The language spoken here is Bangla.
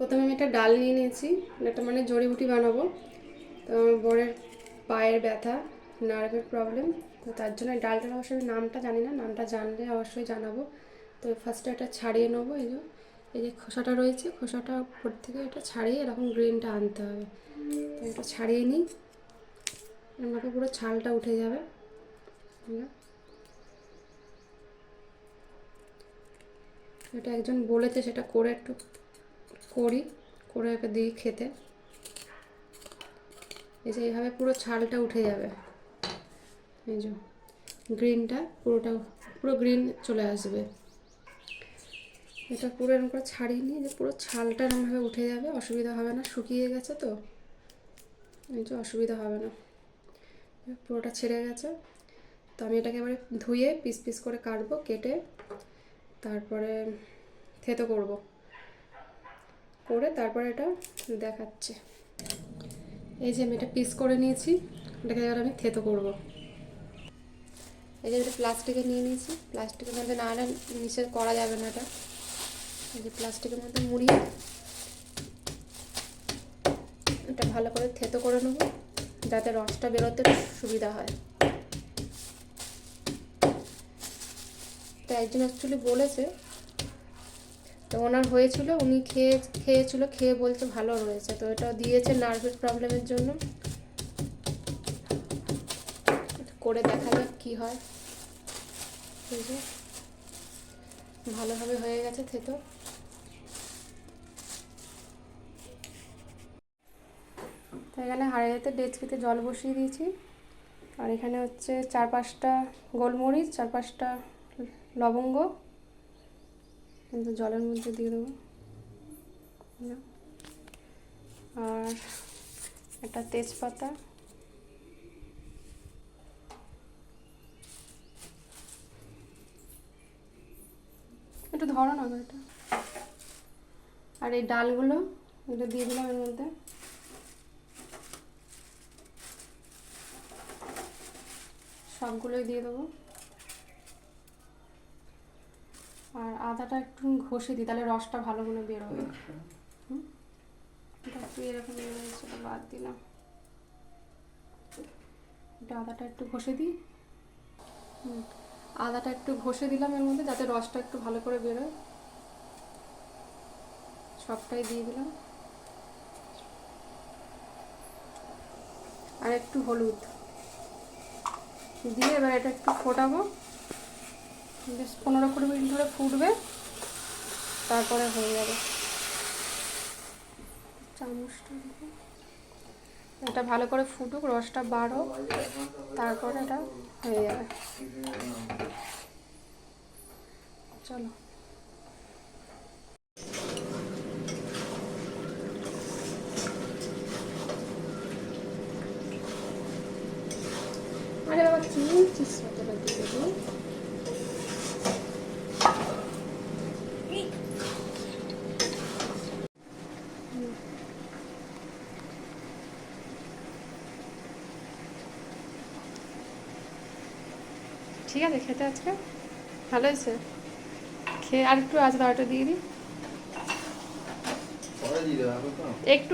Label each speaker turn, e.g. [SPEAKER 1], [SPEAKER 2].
[SPEAKER 1] প্রথমে আমি একটা ডাল নিয়ে নিয়েছি, একটা মানে জড়িবুটি বানাবো। তো আমার বরের পায়ের ব্যথা, নার্ভের প্রবলেম, তো তার জন্য ডালটার অবশ্যই আমি নামটা জানি না, নামটা জানলে অবশ্যই জানাবো। তো ফার্স্টে এটা ছাড়িয়ে নেবো, এই যে খোসাটা রয়েছে, খোসাটা উপর থেকে এটা ছাড়িয়ে এরকম গ্রিনটা আনতে হবে। তো এটা ছাড়িয়ে নিই, আমাকে পুরো ছালটা উঠে যাবে। এটা একজন বলেছে, সেটা করে একটু করি, করে ওকে দিই খেতে। এই যে এইভাবে পুরো ছালটা উঠে যাবে, এই যে গ্রিনটা পুরো গ্রিন চলে আসবে। এটা পুরো এরকম করে ছাড়িয়ে নিয়ে যে পুরো ছালটা এরকমভাবে উঠে যাবে, অসুবিধা হবে না, শুকিয়ে গেছে তো, এই যে অসুবিধা হবে না, পুরোটা ছেড়ে গেছে। তো আমি এটাকে এবারে ধুয়ে পিস পিস করে কাটবো, কেটে তারপরে থেতো করব, করে তারপরে এটা দেখাচ্ছি। এই যে আমি এটা পিস করে নিয়েছি, এটাকে এবার আমি থেতো করব। এই যে এটা প্লাস্টিকে নিয়ে নিয়েছি, প্লাস্টিকের মধ্যে না হলে নিচে করা যাবে না। এটা এই যে প্লাস্টিকের মধ্যে মুড়িয়ে এটা ভালো করে থেতো করে নেব, যাতে রসটা বেরোতে সুবিধা হয়। তো একজন অ্যাকচুয়ালি বলেছে, তো ওনার হয়েছিল, উনি খেয়েছিল, খেয়ে বলছে ভালো রয়েছে। তো এটা দিয়েছে নার্ভের প্রবলেমের জন্য, করে দেখা যাক কী হয়। এই যে ভালোভাবে হয়ে গেছে থেতো। তো এখানে হাঁড়িতে ডেচকিতে জল বসিয়ে দিয়েছি, আর এখানে হচ্ছে 4-5টা গোলমরিচ, 4-5টা লবঙ্গ কিন্তু জলের মধ্যে দিয়ে দেবো, আর একটা তেজপাতা, একটু ধরো না এটা, আর এই ডালগুলো এটা দিয়ে দিলাম এর মধ্যে। সবগুলোই দিয়ে দেবো, আর আদাটা একটু ঘষে দিই, তাহলে রসটা ভালো করে বেরোবে। এটা একটু এরকম সেটা বাদ দিলাম, এটা আদাটা একটু ঘষে দিই। আদাটা একটু ঘষে দিলাম এর মধ্যে, যাতে রসটা একটু ভালো করে বেরোয়। সবটাই দিয়ে দিলাম, আর একটু হলুদ দিয়ে এবার এটা একটু ফোটাবো, বেশ 15-20 মিনিট ধরে ফুটবে, তারপরে হয়ে যাবে। চামচটা এটা ভালো করে ফুটুক, রসটা বাড়ো, তারপরে এটা হয়ে যাবে। চলো, আরে বাবা কি চিজ মতটা দিয়ে দেবো। ঠিক আছে, খেতে আজকে ভালো হয়েছে, খেয়ে আর একটু আছে, তারটা দিয়ে দিই একটু।